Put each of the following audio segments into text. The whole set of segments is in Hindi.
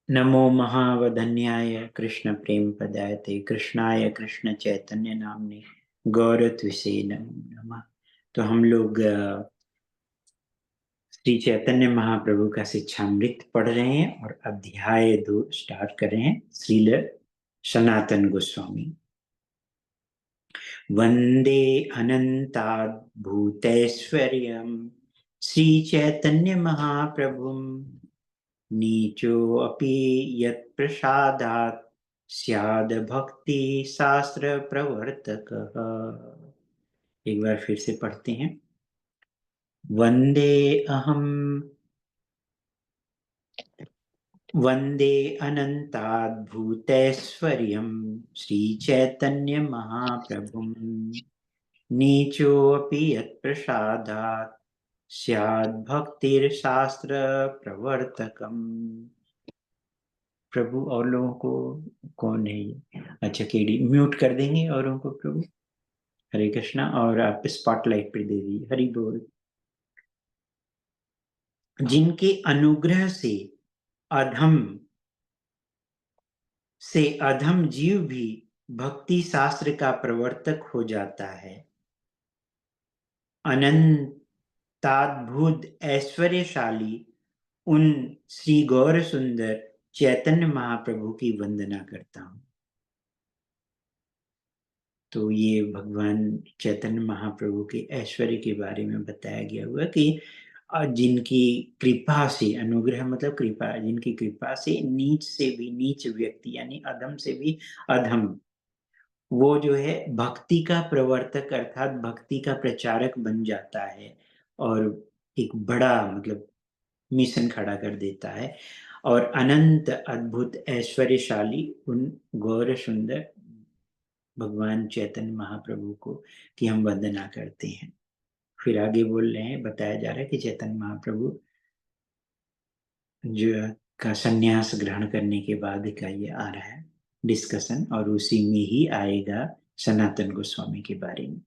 नमो महावदन्याय कृष्ण प्रेम पदायते कृष्णाय कृष्ण चैतन्य नामने गौरत्विषे नमो नमः। तो हम लोग श्री चैतन्य महाप्रभु का शिक्षामृत पढ़ रहे हैं और अध्याय 2 स्टार्ट कर रहे हैं। श्रील सनातन गोस्वामी वंदे अनंताद् भूतैश्वर्यम् श्री चैतन्य महाप्रभुम् नीचोऽपि यत्प्रसादात् स्याद् भक्ति शास्त्र प्रवर्तकः। एक बार फिर से पढ़ते हैं। वंदे अनंताद् भूतैश्वर्यम् श्रीचैतन्य महाप्रभुम् नीचोऽपि यत्प्रसादात् स्याद् भक्तिर्शास्त्र प्रवर्तकम्। प्रभु और लोगों को कौन है ये? अच्छा केडी म्यूट कर देंगे औरों को प्रभु। हरे कृष्णा। और आप स्पॉटलाइट पे दे दीजिए। हरि बोल। जिनके अनुग्रह अधम से अधम जीव भी भक्ति शास्त्र का प्रवर्तक हो जाता है। अनंताद्भुत ऐश्वर्यशाली उन श्री गौर सुंदर चैतन्य महाप्रभु की वंदना करता हूँ। तो ये भगवान चैतन्य महाप्रभु के ऐश्वर्य के बारे में बताया गया हुआ कि जिनकी कृपा से, अनुग्रह मतलब कृपा, जिनकी कृपा से नीच से भी नीच व्यक्ति यानी अधम से भी अधम वो जो है भक्ति का प्रवर्तक अर्थात भक्ति का प्रचारक बन जाता है और एक बड़ा मतलब मिशन खड़ा कर देता है। और अनंत अद्भुत ऐश्वर्यशाली उन गौर सुंदर भगवान चैतन्य महाप्रभु को कि हम वंदना करते हैं। फिर आगे बोल रहे हैं, बताया जा रहा है कि चैतन्य महाप्रभु जो का संन्यास ग्रहण करने के बाद का ये आ रहा है डिस्कशन, और उसी में ही आएगा सनातन गोस्वामी के बारे में।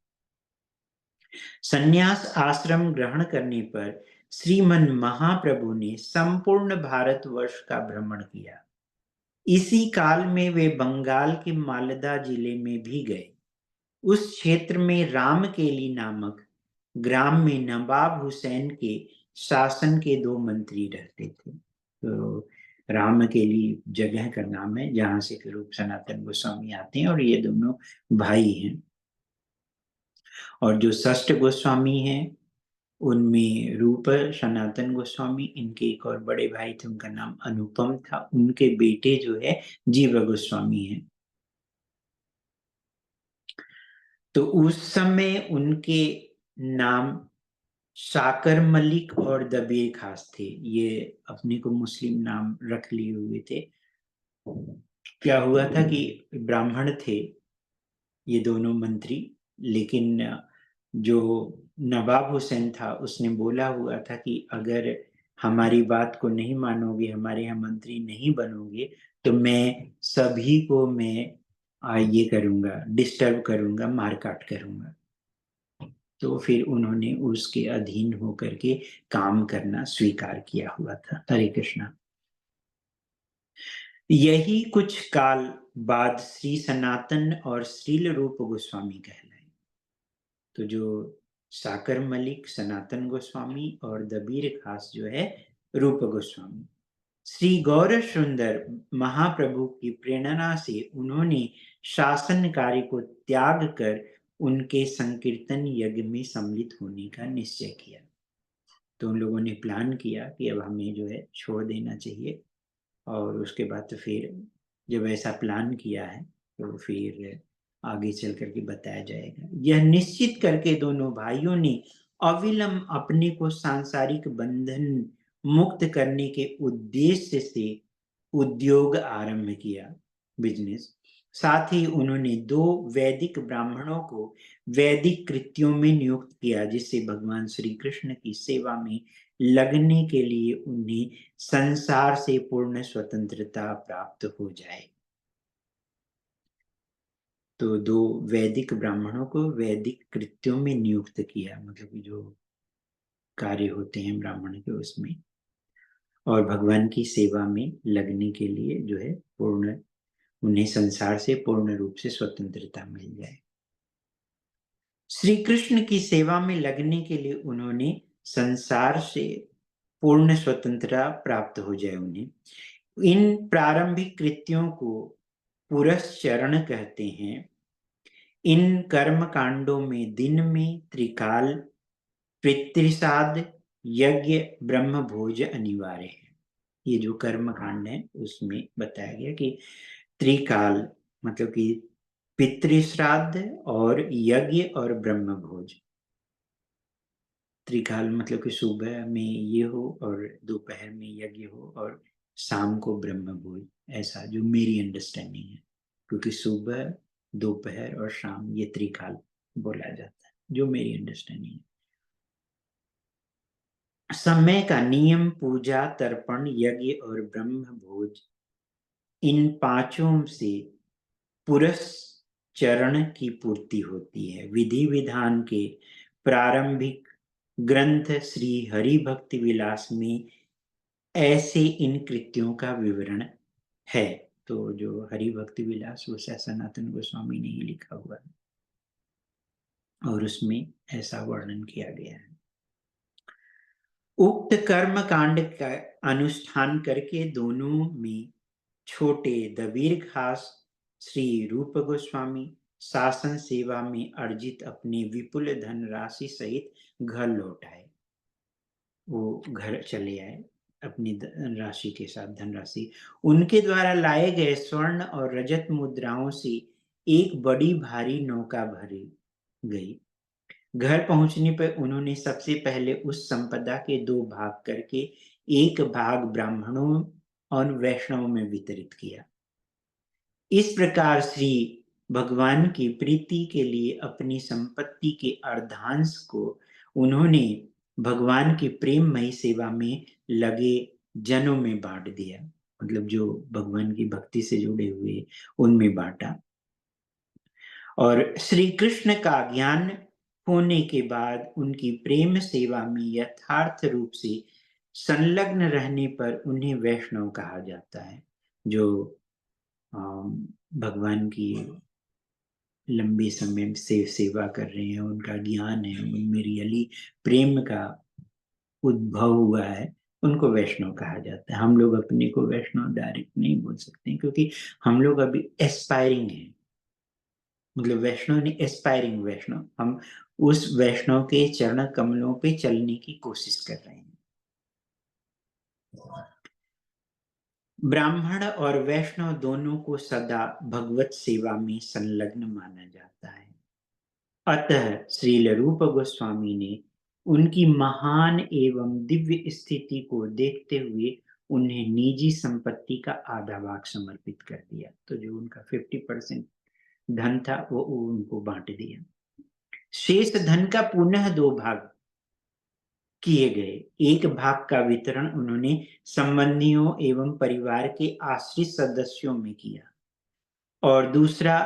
संन्यास आश्रम ग्रहण करने पर श्रीमन महाप्रभु ने संपूर्ण भारतवर्ष का भ्रमण किया। इसी काल में वे बंगाल के मालदा जिले में भी गए। उस क्षेत्र में रामकेली नामक ग्राम में नवाब हुसैन के शासन के 2 मंत्री रहते थे। तो रामकेली जगह का नाम है जहां से फिर सनातन गोस्वामी आते हैं और ये दोनों भाई हैं। और जो षष्ठ गोस्वामी हैं उनमें रूप सनातन गोस्वामी, इनके एक और बड़े भाई थे उनका नाम अनुपम था, उनके बेटे जो है जीव गोस्वामी हैं। तो उस समय उनके नाम शाकर मलिक और दबीर खास थे। ये अपने को मुस्लिम नाम रख लिए हुए थे। क्या हुआ था कि ब्राह्मण थे ये दोनों मंत्री, लेकिन जो नवाब हुसैन था उसने बोला हुआ था कि अगर हमारी बात को नहीं मानोगे, हमारे यहाँ मंत्री नहीं बनोगे, तो मैं सभी को ये करूंगा, डिस्टर्ब करूंगा, मारकाट करूंगा। तो फिर उन्होंने उसके अधीन होकर के काम करना स्वीकार किया हुआ था। हरे कृष्णा। यही कुछ काल बाद श्री सनातन और श्रील रूप गोस्वामी कहलाए। तो जो साकर मलिक, सनातन गोस्वामी और दबीर खास जो है रूप गोस्वामी, श्री गौर सुंदर महाप्रभु की प्रेरणा से उन्होंने शासन कार्य को त्याग कर उनके संकीर्तन यज्ञ में सम्मिलित होने का निश्चय किया। तो उन लोगों ने प्लान किया कि अब हमें जो है छोड़ देना चाहिए। और उसके बाद तो फिर जब ऐसा प्लान किया है तो फिर आगे चल करके बताया जाएगा। यह निश्चित करके दोनों भाइयों ने अविलंब अपने को सांसारिक बंधन मुक्त करने के उद्देश्य से उद्योग आरंभ किया, बिजनेस। साथ ही उन्होंने 2 वैदिक ब्राह्मणों को वैदिक कृत्यों में नियुक्त किया जिससे भगवान श्री कृष्ण की सेवा में लगने के लिए उन्हें संसार से पूर्ण स्वतंत्रता प्राप्त हो जाए। तो 2 वैदिक ब्राह्मणों को वैदिक कृत्यों में नियुक्त किया, मतलब जो कार्य होते हैं ब्राह्मण के उसमें। और भगवान की सेवा में लगने के लिए जो है उन्हें संसार से पूर्ण रूप से स्वतंत्रता मिल जाए। श्री कृष्ण की सेवा में लगने के लिए उन्होंने संसार से पूर्ण स्वतंत्रता प्राप्त हो जाए उन्हें। इन प्रारंभिक कृत्यों को पुरस्चरण कहते हैं। इन कर्म कांडों में दिन में त्रिकाल, पितृश्राद्ध, यज्ञ, ब्रह्म भोज अनिवार्य है। ये जो कर्म कांड है उसमें बताया गया कि त्रिकाल मतलब कि पितृश्राद्ध और यज्ञ और ब्रह्म भोज। त्रिकाल मतलब कि सुबह में ये हो और दोपहर में यज्ञ हो और शाम को ब्रह्म भोज, ऐसा जो मेरी अंडरस्टैंडिंग है, क्योंकि सुबह, दोपहर और शाम ये त्रिकाल बोला जाता है, जो मेरी अंडरस्टैंडिंग है। समय का नियम पूजा, तर्पण, यज्ञ और ब्रह्म भोज, इन पांचों से पुरस्चरण की पूर्ति होती है। विधि विधान के प्रारंभिक ग्रंथ श्री हरि भक्ति विलास में ऐसे इन कृत्यों का विवरण है। तो जो हरि भक्ति विलास वो सनातन गोस्वामी ने ही लिखा हुआ है और उसमें ऐसा वर्णन किया गया है। उक्त कर्म कांड का अनुष्ठान करके दोनों में छोटे दबीरखास श्री रूप गोस्वामी शासन सेवा में अर्जित अपने विपुल धनराशि सहित घर लौट आए। वो घर चले आए अपनी राशि के साथ, धनराशि। उनके द्वारा लाए गए स्वर्ण और रजत मुद्राओं से एक बड़ी भारी नौका भरी गई। घर पहुंचने पर उन्होंने सबसे पहले उस संपदा के दो भाग करके एक भाग ब्राह्मणों और वैष्णवों में वितरित किया। इस प्रकार श्री भगवान की प्रीति के लिए अपनी संपत्ति के अर्धांश को उन्होंने भगवान की प्रेममयी सेवा में लगे जनों में बांट दिया, मतलब जो भगवान की भक्ति से जुड़े हुए उनमें बांटा। और श्री कृष्ण का ज्ञान होने के बाद उनकी प्रेम सेवा में यथार्थ रूप से संलग्न रहने पर उन्हें वैष्णव कहा जाता है। जो भगवान की लंबे समय से सेवा कर रहे हैं, उनका ज्ञान है, उनमें रियली प्रेम का उद्भव हुआ है, उनको वैष्णव कहा जाता है। हम लोग अपने को वैष्णव डायरेक्ट नहीं बोल सकते क्योंकि हम लोग अभी एस्पायरिंग हैं, मतलब वैष्णव नहीं, एस्पायरिंग वैष्णव। हम उस वैष्णव के चरण कमलों पे चलने की कोशिश कर रहे हैं। ब्राह्मण और वैष्णव दोनों को सदा भगवत सेवा में संलग्न माना जाता है। अतः श्रील रूप गोस्वामी ने उनकी महान एवं दिव्य स्थिति को देखते हुए उन्हें निजी संपत्ति का आधा भाग समर्पित कर दिया। तो जो उनका 50% धन था वो उनको बांट दिया। शेष धन का पुनः दो भाग किए गए। एक भाग का वितरण उन्होंने संबंधियों एवं परिवार के आश्रित सदस्यों में किया और दूसरा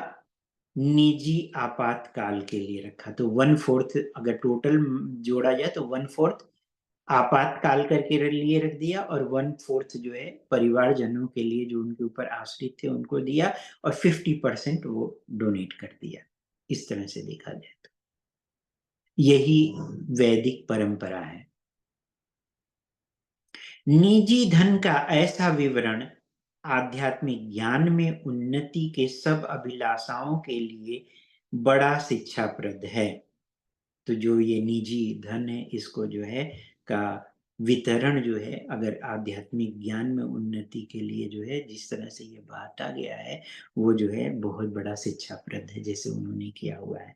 निजी आपातकाल के लिए रखा। तो 1/4 अगर टोटल जोड़ा जाए तो 1/4 आपातकाल करके लिए रख दिया और 1/4 जो है परिवारजनों के लिए जो उनके ऊपर आश्रित थे उनको दिया और 50% वो डोनेट कर दिया। इस तरह से देखा जाए तो यही वैदिक परंपरा है। निजी धन का ऐसा विवरण आध्यात्मिक ज्ञान में उन्नति के सब अभिलाषाओं के लिए बड़ा शिक्षाप्रद है। तो जो ये निजी धन है इसको जो है का वितरण जो है अगर आध्यात्मिक ज्ञान में उन्नति के लिए जो है जिस तरह से ये बांटा गया है वो जो है बहुत बड़ा शिक्षाप्रद है, जैसे उन्होंने किया हुआ है।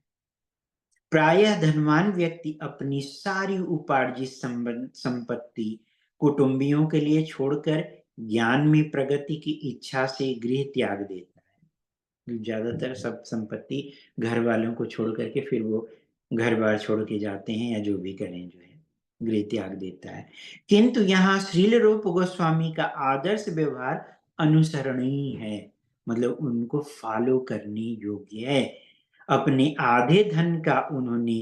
प्रायः धनवान व्यक्ति अपनी सारी उपार्जित संपत्ति कुटुंबियों के लिए छोड़कर ज्ञान में प्रगति की इच्छा से गृह त्याग देता है। ज्यादातर सब संपत्ति घर वालों को छोड़ करके फिर वो घर बार छोड़ के जाते हैं या जो भी करें जो है गृह त्याग देता है। किंतु यहाँ श्रील रूप गोस्वामी का आदर्श व्यवहार अनुसरणीय है, मतलब उनको फॉलो करने योग्य है। अपने आधे धन का उन्होंने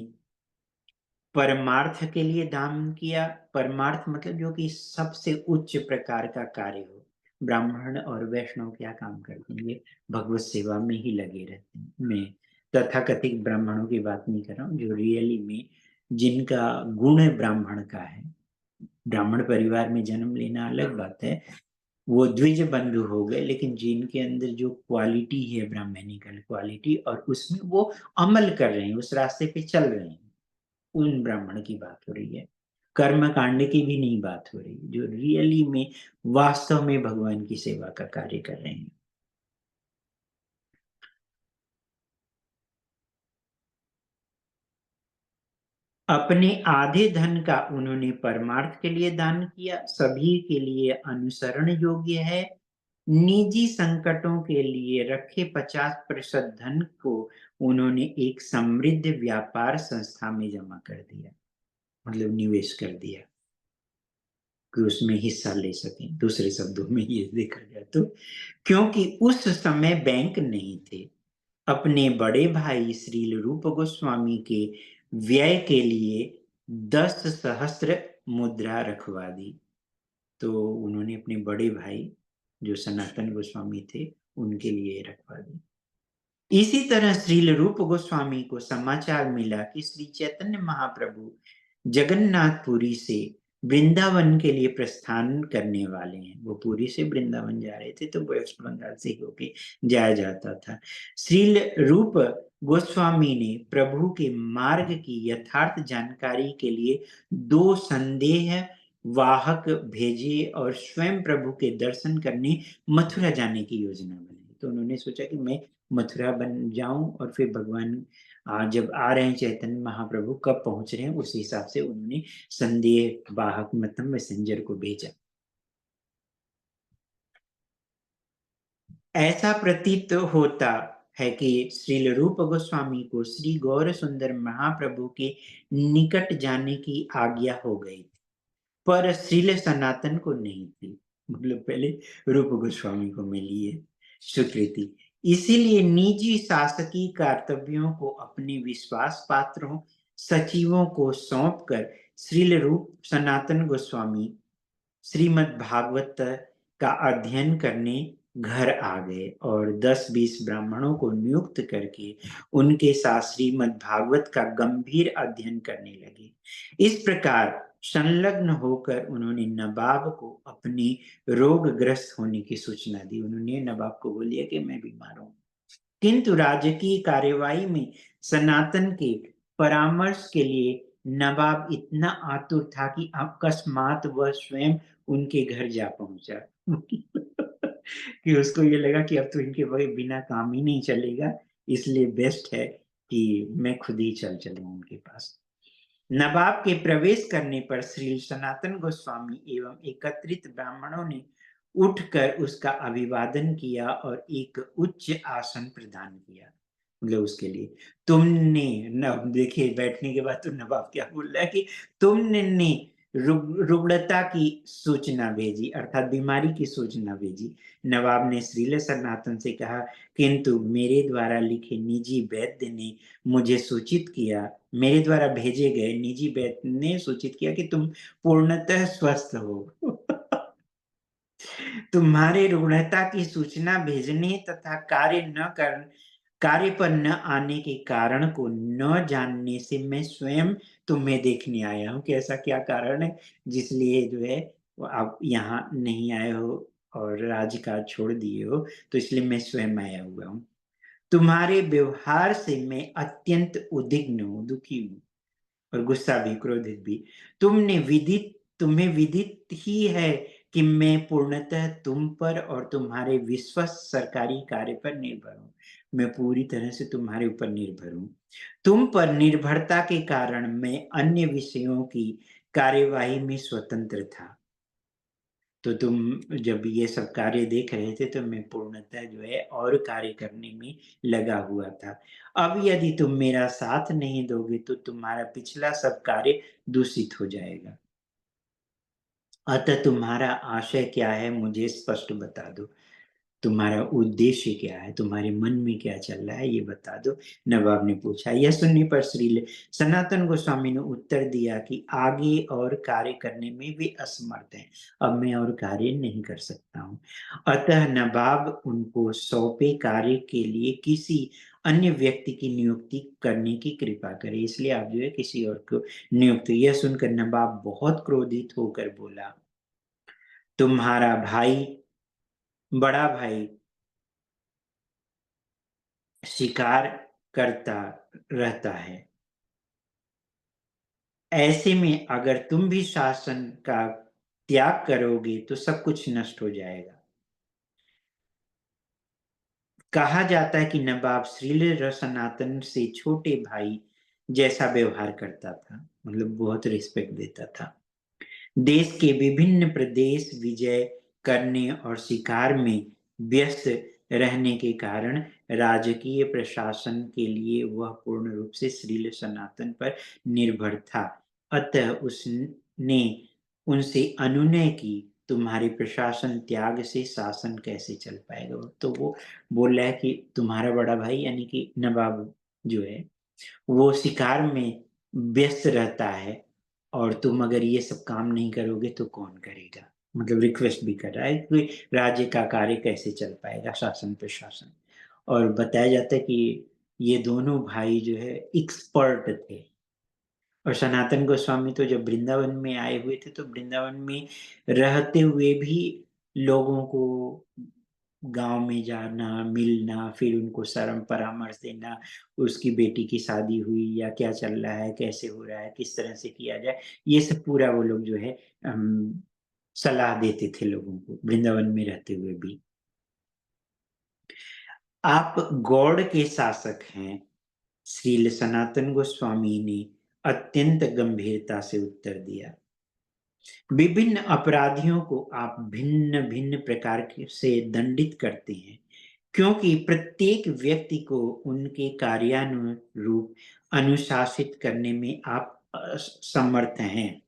परमार्थ के लिए दान किया परमार्थ मतलब जो कि सबसे उच्च प्रकार का कार्य हो। ब्राह्मण और वैष्णव क्या काम करते हैं? ये भगवत सेवा में ही लगे रहते हैं। मैं तथाकथित ब्राह्मणों की बात नहीं कर रहा हूँ, जो रियली में जिनका गुण ब्राह्मण का है। ब्राह्मण परिवार में जन्म लेना अलग बात है, वो द्विज बंधु हो गए, लेकिन जिनके अंदर जो क्वालिटी है ब्राह्मणिकल क्वालिटी, और उसमें वो अमल कर रहे हैं, उस रास्ते पे चल रहे हैं, उन ब्राह्मण की बात हो रही है। कर्म कांड की भी नहीं बात हो रही, जो रियली में वास्तव में भगवान की सेवा का कार्य कर रहे हैं। अपने आधे धन का उन्होंने परमार्थ के लिए दान किया, सभी के लिए अनुसरण योग्य है। निजी संकटों के लिए रखे 50% धन को उन्होंने एक समृद्ध व्यापार संस्था में जमा कर दिया, मतलब निवेश कर दिया कि उसमें हिस्सा ले सकें। दूसरे शब्दों में ये देखा जाए तो, क्योंकि उस समय बैंक नहीं थे। अपने बड़े भाई श्रील रूप गोस्वामी के व्यय के लिए 10 सहस्त्र मुद्रा रखवा दी। तो उन्होंने अपने बड़े भाई जो सनातन गोस्वामी थे उनके लिए रखवा दी। इसी तरह श्रील रूप गोस्वामी को समाचार मिला कि श्री चैतन्य महाप्रभु जगन्नाथपुरी से वृंदावन के लिए प्रस्थान करने वाले हैं। वो पुरी से वृंदावन जा रहे थे, तो वेस्ट बंगाल से होके जाया जाता था। श्रील रूप गोस्वामी ने प्रभु के मार्ग की यथार्थ जानकारी के लिए 2 संदेह वाहक भेजे और स्वयं प्रभु के दर्शन करने मथुरा जाने की योजना बनाई। तो उन्होंने सोचा कि मैं मथुरा बन जाऊं, और फिर भगवान जब आ रहे हैं चैतन्य महाप्रभु कब पहुंच रहे हैं, उस हिसाब से उन्होंने संदेह वाहक मतलब मैसेंजर को भेजा। ऐसा प्रतीत होता है कि श्रील रूप गोस्वामी को श्री गौर सुंदर महाप्रभु के निकट जाने की आज्ञा हो गई, पर श्रील सनातन को नहीं थी। मतलब पहले रूप गोस्वामी को मिली है स्वीकृति। इसीलिए निजी शासकीय कर्तव्यों को अपने विश्वास पात्रों सचिवों को सौंपकर श्रील रूप सनातन गोस्वामी श्रीमद् भागवत का अध्ययन करने घर आ गए, और 10-20 ब्राह्मणों को नियुक्त करके उनके साथ श्रीमद् भागवत का गंभीर अध्ययन करने लगे। इस प्रकार संलग्न होकर उन्होंने नवाब को अपने रोगग्रस्त होने की सूचना दी। उन्होंने नवाब को बोलिए कि मैं बीमार हूं, किंतु राजकीय कार्यवाही में सनातन के परामर्श के लिए नवाब इतना आतुर था कि अकस्मात वह स्वयं उनके घर जा पहुंचा। कि उसको ये लगा कि अब तो इनके बिना काम ही नहीं चलेगा, इसलिए बेस्ट है कि मैं खुद ही चलूं उनके पास। नवाब के प्रवेश करने पर श्री सनातन गोस्वामी एवं एकत्रित ब्राह्मणों ने उठकर उसका अभिवादन किया और एक उच्च आसन प्रदान किया। मतलब उसके लिए तुमने न देखिए, बैठने के बाद तो नवाब क्या बोल रहा है कि तुमने रुग्णता की सूचना भेजी, अर्थात बीमारी की सूचना भेजी। नवाब ने श्रील सनातन से कहा, किंतु मेरे द्वारा लिखे निजी वैद्य ने मुझे सूचित किया, मेरे द्वारा भेजे गए निजी वैद्य ने सूचित किया कि तुम पूर्णतः स्वस्थ हो। तुम्हारे रुग्णता की सूचना भेजने तथा कार्य पर न आने के कारण को न जानने से मैं स्वयं तुम्हें देखने आया हूं कि ऐसा क्या कारण है जिसलिए जो है वो आप यहाँ नहीं आए हो और राजकाज छोड़ दिए हो, तो इसलिए मैं स्वयं आया हुआ हूँ। तुम्हारे व्यवहार से मैं अत्यंत उद्विग्न हूँ, दुखी हूँ, और गुस्सा भी, क्रोधित भी। तुम्हें विदित ही है कि मैं पूर्णतः तुम पर और तुम्हारे विश्वस्त सरकारी कार्य पर निर्भर हूँ। मैं पूरी तरह से तुम्हारे ऊपर निर्भर हूँ। तुम पर निर्भरता के कारण मैं अन्य विषयों की कार्यवाही में स्वतंत्र था। तो तुम जब ये सब कार्य देख रहे थे तो मैं पूर्णतः जो है और कार्य करने में लगा हुआ था। अब यदि तुम मेरा साथ नहीं दोगे तो तुम्हारा पिछला सब कार्य दूषित हो जाएगा। अतः तुम्हारा आशय क्या है मुझे स्पष्ट बता दो। तुम्हारा उद्देश्य क्या है? तुम्हारे मन में क्या चल रहा है? ये बता दो। नवाब ने पूछा। यह सुनने पर श्री सनातन गोस्वामी ने उत्तर दिया कि आगे और कार्य करने में वे असमर्थ हैं। अब मैं और कार्य नहीं कर सकता हूँ। अतः नवाब उनको सौंपे कार्य के लिए किसी अन्य व्यक्ति की नियुक्ति करने की कृपा करे, इसलिए आप जो है किसी और को नियुक्त। यह सुनकर नवाब बहुत क्रोधित होकर बोला, तुम्हारा भाई, बड़ा भाई शिकार करता रहता है। ऐसे में अगर तुम भी शासन का त्याग करोगे तो सब कुछ नष्ट हो जाएगा। कहा जाता है कि नवाब श्रील सनातन से छोटे भाई जैसा व्यवहार करता था, मतलब बहुत रिस्पेक्ट देता था। देश के विभिन्न प्रदेश विजय करने और शिकार में व्यस्त रहने के कारण राजकीय प्रशासन के लिए वह पूर्ण रूप से श्रील सनातन पर निर्भर था। अतः उसने उनसे अनुनय की, तुम्हारे प्रशासन त्याग से शासन कैसे चल पाएगा? तो वो बोल रहा है कि तुम्हारा बड़ा भाई यानी कि नवाब जो है वो शिकार में व्यस्त रहता है, और तुम अगर ये सब काम नहीं करोगे तो कौन करेगा? मतलब रिक्वेस्ट भी कर रहा है कि राज्य का कार्य कैसे चल पाएगा, शासन प्रशासन। और बताया जाता है कि ये दोनों भाई जो है एक्सपर्ट थे। और सनातन गोस्वामी तो जब वृंदावन में आए हुए थे तो वृंदावन में रहते हुए भी लोगों को गांव में जाना, मिलना, फिर उनको सरम परामर्श देना, उसकी बेटी की शादी हुई या क्या चल रहा है, कैसे हो रहा है, किस तरह से किया जाए, ये सब पूरा वो लोग जो है सलाह देते थे लोगों को वृंदावन में रहते हुए भी। आप गौड़ के शासक हैं, श्रील सनातन गोस्वामी ने अत्यंत गंभीरता से उत्तर दिया। विभिन्न अपराधियों को आप भिन्न भिन्न प्रकार से दंडित करते हैं, क्योंकि प्रत्येक व्यक्ति को उनके कार्यानुरूप अनुशासित करने में आप समर्थ हैं।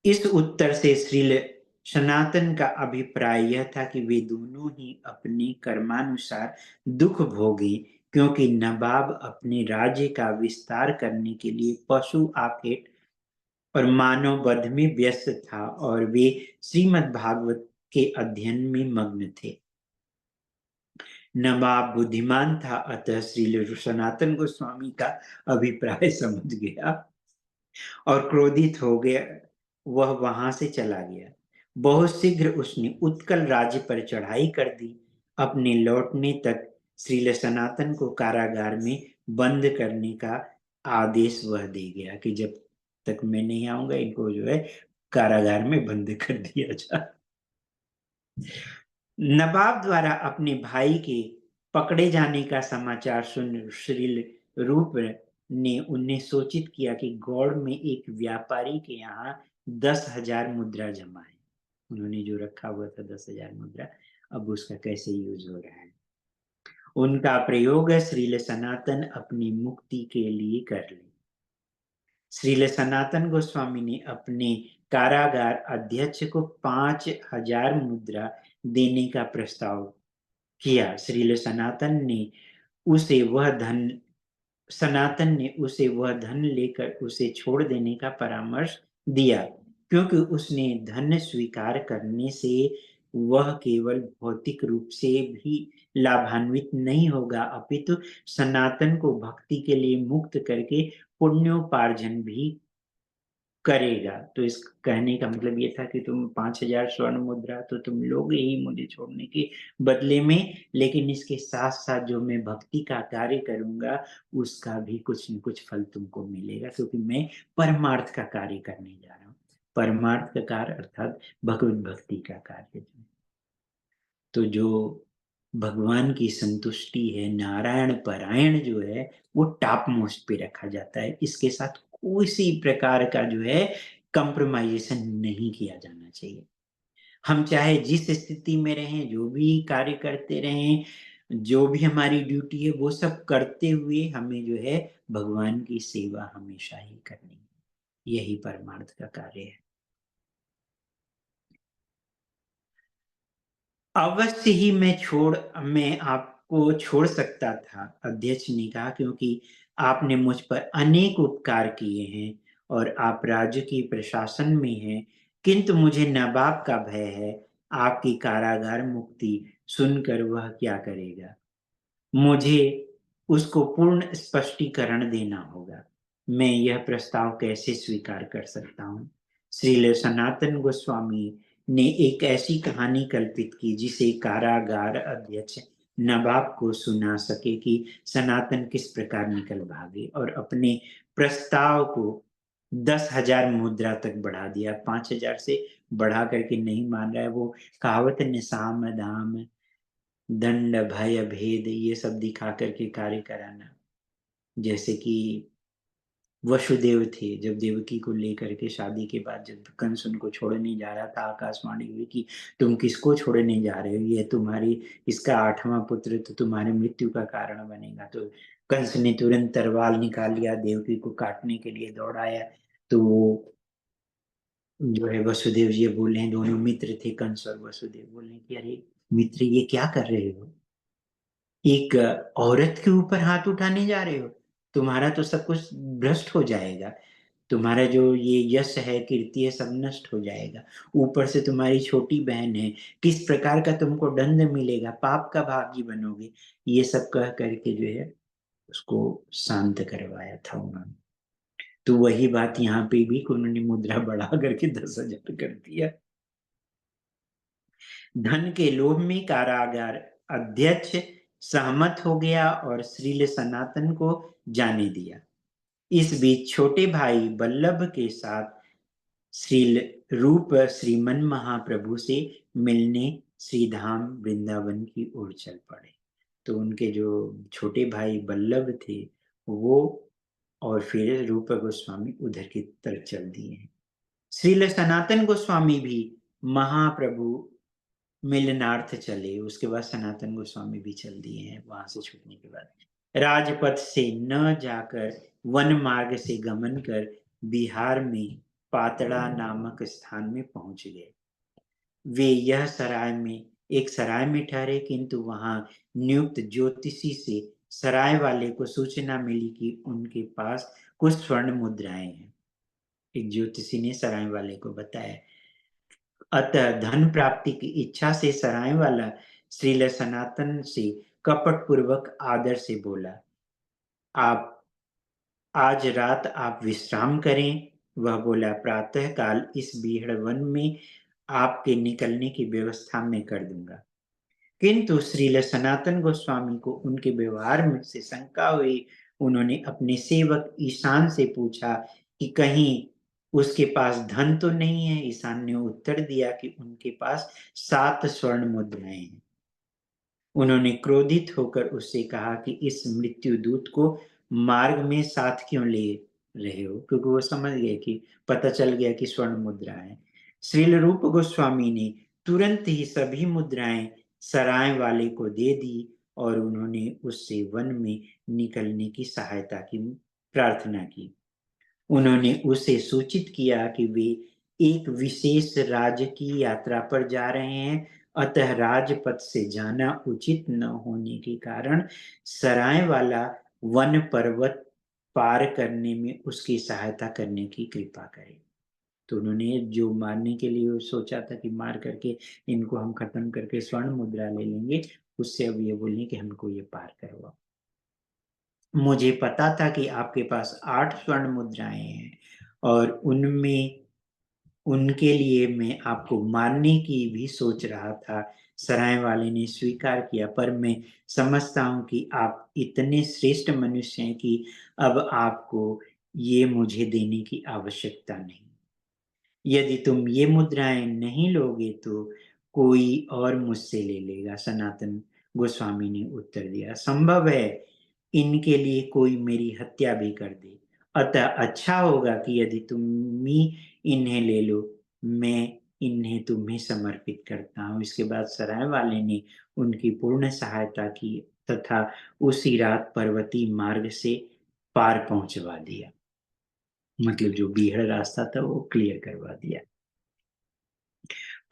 इस उत्तर से श्रील सनातन का अभिप्राय यह था कि वे दोनों ही अपने कर्मानुसार दुख भोगे, क्योंकि नवाब अपने राज्य का विस्तार करने के लिए पशु आखेट और मानव वध में व्यस्त था, और वे श्रीमद् भागवत के अध्ययन में मग्न थे। नवाब बुद्धिमान था, अतः श्री सनातन गोस्वामी का अभिप्राय समझ गया और क्रोधित हो गया, वह वहां से चला गया। बहुत शीघ्र उसने उत्कल राज्य पर चढ़ाई कर दी। अपने लौटने तक श्रील सनातन को कारागार में बंद करने का आदेश वह दे गया कि जब तक मैं नहीं आऊंगा इनको जो है कारागार में बंद कर दिया जाए। नवाब द्वारा अपने भाई के पकड़े जाने का समाचार सुन श्रील रूप ने उन्हें सूचित किया कि गौड़ में एक व्यापारी के यहाँ 10,000 मुद्रा जमा है। उन्होंने जो रखा हुआ था 10,000 मुद्रा, अब उसका कैसे यूज हो रहा है? उनका प्रयोग श्रील सनातन अपनी मुक्ति के लिए कर ले। श्रील सनातन गोस्वामी ने अपने कारागार अध्यक्ष को 5,000 मुद्रा देने का प्रस्ताव किया। श्रील सनातन ने उसे वह धन लेकर उसे छोड़ देने का परामर्श दिया, क्योंकि उसने धन स्वीकार करने से वह केवल भौतिक रूप से भी लाभान्वित नहीं होगा, अपितु सनातन को भक्ति के लिए मुक्त करके पुण्योपार्जन भी करेगा। तो इस कहने का मतलब ये था कि तुम 5,000 स्वर्ण मुद्रा तो तुम लोगे ही मुझे छोड़ने के बदले में, लेकिन इसके साथ साथ जो मैं भक्ति का कार्य करूंगा उसका भी कुछ न कुछ फल तुमको मिलेगा, क्योंकि मैं परमार्थ का कार्य करने जा रहा हूँ। परमार्थ का कार्य अर्थात भगवत भक्ति का कार्य। तो जो भगवान की संतुष्टि है, नारायण परायण जो है, वो टॉप मोस्ट पे रखा जाता है। इसके साथ किसी प्रकार का जो है कंप्रोमाइजेशन नहीं किया जाना चाहिए। हम चाहे जिस स्थिति में रहें, जो भी कार्य करते रहें, जो भी हमारी ड्यूटी है वो सब करते हुए हमें जो है भगवान की सेवा हमेशा ही करनी है। यही परमार्थ का कार्य है। अवश्य ही मैं आपको छोड़ सकता था, अध्यक्ष ने कहा, क्योंकि आपने मुझ पर अनेक उपकार किए हैं और आप राज्य की प्रशासन में हैं, किंतु मुझे नवाब का भय है, आपकी कारागार मुक्ति सुनकर वह क्या करेगा? मुझे उसको पूर्ण स्पष्टीकरण देना होगा। मैं यह प्रस्ताव कैसे स्वीकार कर सकता हूँ? श्रील सनातन गोस्वामी ने एक ऐसी कहानी कल्पित की जिसे कारागार अध्यक्ष नवाब को सुना सके कि सनातन किस प्रकार निकल भागे, और अपने प्रस्ताव को 10,000 मुद्रा तक बढ़ा दिया। 5,000 से बढ़ा करके नहीं मान रहा है वो। कहावत है न, साम दाम दंड भय भेद ये सब दिखा करके कार्य कराना। जैसे कि वसुदेव थे, जब देवकी को लेकर के शादी के बाद जब कंस उनको छोड़ने जा रहा था, आकाशवाणी हुई कि तुम किसको छोड़ने जा रहे हो, ये तुम्हारी इसका 8वां पुत्र तो तुम्हारी मृत्यु का कारण बनेगा। तो कंस ने तुरंत तलवार निकाल लिया, देवकी को काटने के लिए दौड़ाया। तो वो जो है वसुदेव जी बोले हैं, दोनों मित्र थे कंस और वसुदेव, बोले कि अरे मित्र ये क्या कर रहे हो, एक औरत के ऊपर हाथ उठाने जा रहे हो, तुम्हारा तो सब कुछ भ्रष्ट हो जाएगा, तुम्हारा जो ये यश है, कीर्ति है, सब नष्ट हो जाएगा। ऊपर से तुम्हारी छोटी बहन है, किस प्रकार का तुमको दंड मिलेगा, पाप का भागी बनोगे। ये सब कह करके जो है उसको शांत करवाया था उन्होंने। तो वही बात यहाँ पे भी उन्होंने मुद्रा बढ़ा करके 10,000 कर दिया। धन के लोभ में कारागार अध्यक्ष सहमत हो गया और श्रील सनातन को जाने दिया। इस बीच छोटे भाई बल्लभ के साथ श्रील रूप श्रीमन महाप्रभु से मिलने श्रीधाम वृंदावन की ओर चल पड़े। तो उनके जो छोटे भाई बल्लभ थे वो और फिर रूप गोस्वामी उधर की तरफ चल दिए हैं। श्रील सनातन गोस्वामी भी महाप्रभु मिलनार्थ चले, उसके बाद सनातन गोस्वामी भी चल दिए हैं वहां से छूटने के बाद। राजपथ से न जाकर वन मार्ग से गमन कर बिहार में पातड़ा नामक स्थान में पहुंच गए। वे एक सराय में ठहरे, किंतु वहां नियुक्त ज्योतिषी से सराय वाले को सूचना मिली कि उनके पास कुछ स्वर्ण मुद्राएं हैं। एक ज्योतिषी ने सराय वाले को बताया। अतः धन प्राप्ति की इच्छा से सराय वाला श्रील सनातन से कपट पूर्वक आदर से बोला, आप आज रात आप विश्राम करें। वह बोला, प्रातः काल इस बीहड़ वन में आपके निकलने की व्यवस्था मैं कर दूंगा। किंतु श्रील सनातन गोस्वामी को उनके व्यवहार में से शंका हुई। उन्होंने अपने सेवक ईशान से पूछा कि कहीं उसके पास धन तो नहीं है। ईशान ने उत्तर दिया कि उनके पास 7 स्वर्ण मुद्राएं हैं। उन्होंने क्रोधित होकर उससे कहा कि इस मृत्यु दूत को मार्ग में साथ क्यों ले रहे हो, क्योंकि वो समझ गए कि पता चल गया कि स्वर्ण मुद्रा है। श्रील रूप गोस्वामी ने तुरंत ही सभी मुद्राएं सराय वाले को दे दी और उन्होंने उससे वन में निकलने की सहायता की प्रार्थना की। उन्होंने उसे सूचित किया कि वे एक विशेष राज्य की यात्रा पर जा रहे हैं, अतः राजपथ से जाना उचित न होने के कारण सराय वाला वन पर्वत पार करने में उसकी सहायता करने की कृपा करे। तो उन्होंने जो मारने के लिए सोचा था कि मार करके इनको हम खत्म करके स्वर्ण मुद्रा ले लेंगे, उससे अब ये बोलिए कि हमको ये पार करवाओ। मुझे पता था कि आपके पास 8 स्वर्ण मुद्राएं हैं और उनमें उनके लिए मैं आपको मारने की भी सोच रहा था। सराय वाले ने स्वीकार किया, पर मैं समझता हूँ कि आप इतने श्रेष्ठ मनुष्य हैं कि अब आपको ये मुझे देने की आवश्यकता नहीं। यदि तुम ये मुद्राएं नहीं लोगे तो कोई और मुझसे ले लेगा। सनातन गोस्वामी ने उत्तर दिया, संभव है इनके लिए कोई मेरी हत्या भी कर दे, अतः अच्छा होगा कि यदि तुम ही इन्हें ले लो, मैं इन्हें तुम्हें समर्पित करता हूँ। इसके बाद सराय वाले ने उनकी पूर्ण सहायता की तथा उसी रात पर्वतीय मार्ग से पार पहुंचवा दिया। मतलब जो बीहड़ रास्ता था वो क्लियर करवा दिया।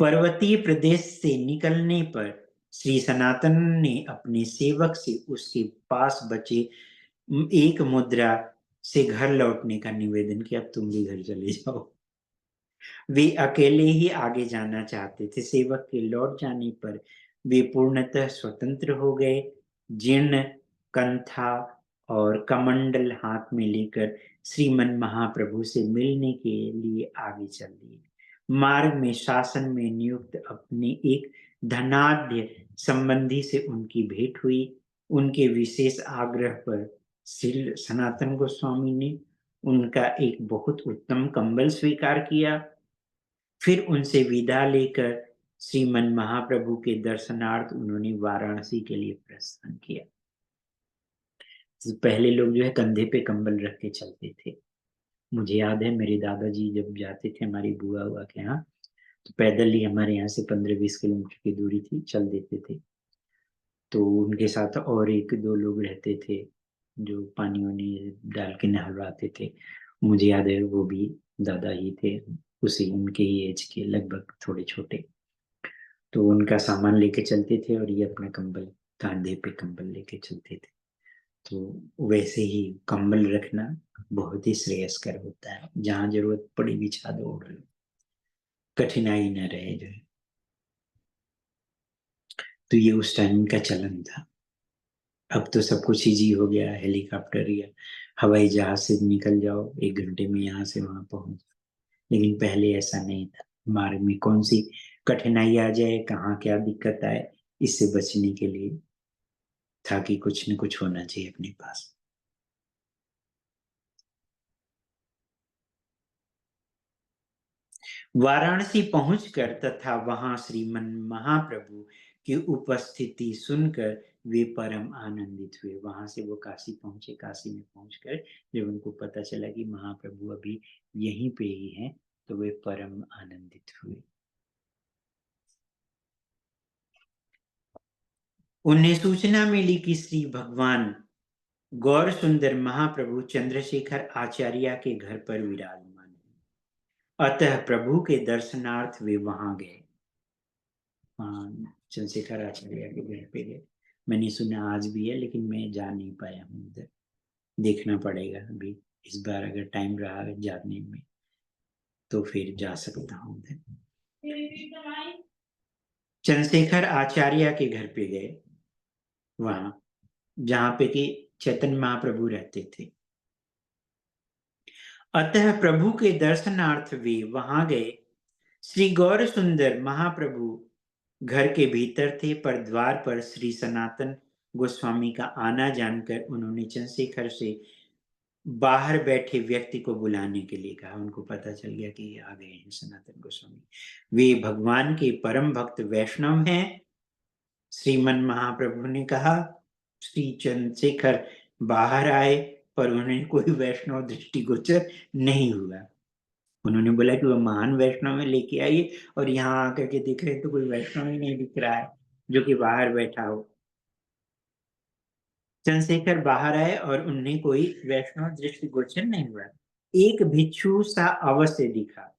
पर्वतीय प्रदेश से निकलने पर श्री सनातन ने अपने सेवक से उसके पास बचे एक मुद्रा से घर लौटने का निवेदन किया। अब तुम भी घर चले जाओ। वे अकेले ही आगे जाना चाहते थे। सेवक के लौट जाने पर वे पूर्णतः स्वतंत्र हो गए। जीर्ण कंथा और कमंडल हाथ में लेकर श्रीमन महाप्रभु से मिलने के लिए आगे चल दिए। मार्ग में शासन में नियुक्त अपने एक धनाढ्य संबंधी से उनकी भेंट हुई। उनके विशेष आग्रह पर श्री सनातन गोस्वामी ने उनका एक बहुत उत्तम कंबल स्वीकार किया। फिर उनसे विदा लेकर श्रीमन महाप्रभु के दर्शनार्थ उन्होंने वाराणसी के लिए प्रस्थान किया। तो पहले लोग जो है कंधे पे कंबल रख के चलते थे। मुझे याद है मेरे दादाजी जब जाते थे हमारी बुआ हुआ के यहाँ, तो पैदल ही हमारे यहाँ से 15-20 किलोमीटर की दूरी थी, चल देते थे। तो उनके साथ और एक दो लोग रहते थे जो पानी वानी डाल के नहलवाते थे। मुझे याद है वो भी दादा ही थे, उसी उनके ही एज के, लगभग थोड़े छोटे। तो उनका सामान लेके चलते थे और ये अपना कंबल, कंधे पे कंबल लेके चलते थे। तो वैसे ही कंबल रखना बहुत ही श्रेयस्कर होता है। जहां जरूरत पड़ी बिछा दो, ओढ़ लो, कठिनाई न रहे जो है। तो ये उस टाइम का चलन था। अब तो सब कुछ इजी हो गया, हेलीकॉप्टर या हवाई जहाज से निकल जाओ, 1 घंटे में यहाँ से वहां पहुंच। लेकिन पहले ऐसा नहीं था। मार्ग में कौन सी कठिनाई आ जाए, कहाँ क्या दिक्कत आए, इससे बचने के लिए था कि कुछ न कुछ होना चाहिए अपने पास। वाराणसी पहुंचकर तथा वहां श्रीमन महाप्रभु की उपस्थिति सुनकर वे परम आनंदित हुए। वहां से वो काशी पहुंचे। काशी में पहुंचकर जब उनको पता चला कि महाप्रभु अभी यहीं पे ही हैं, तो वे परम आनंदित हुए। उन्हें सूचना मिली कि श्री भगवान गौर सुंदर महाप्रभु चंद्रशेखर आचार्य के घर पर विराजमान है। अतः प्रभु के दर्शनार्थ वे वहां गए। हाँ, चंद्रशेखर आचार्य के घर पे गए। मैंने सुना आज भी है, लेकिन मैं जा नहीं पाया हूँ उधर। देखना पड़ेगा अभी, इस बार अगर टाइम रहा जाने में तो फिर जा सकता हूँ उधर। चंद्रशेखर आचार्य के घर पे गए, वहां जहाँ पे कि चैतन्य महाप्रभु रहते थे। अतः प्रभु के दर्शनार्थ वे वहां गए। श्री गौर सुंदर महाप्रभु घर के भीतर थे, पर द्वार पर श्री सनातन गोस्वामी का आना जानकर उन्होंने चंद्रशेखर से बाहर बैठे व्यक्ति को बुलाने के लिए कहा। उनको पता चल गया कि ये आ गए हैं सनातन गोस्वामी। वे भगवान के परम भक्त वैष्णव हैं। श्रीमन महाप्रभु ने कहा। श्री चंद्रशेखर बाहर आए, पर उन्हें कोई वैष्णव दृष्टिगोचर नहीं हुआ। उन्होंने बोला कि वह महान वैष्णव है, लेके आइए। और यहाँ आकर के दिख रहे तो कोई वैष्णव ही नहीं दिख रहा है जो कि बाहर बैठा हो। चंद्रशेखर बाहर आए और उन्हें कोई वैष्णव दृष्टिगोचर नहीं हुआ। एक भिक्षु सा अवश्य दिखा।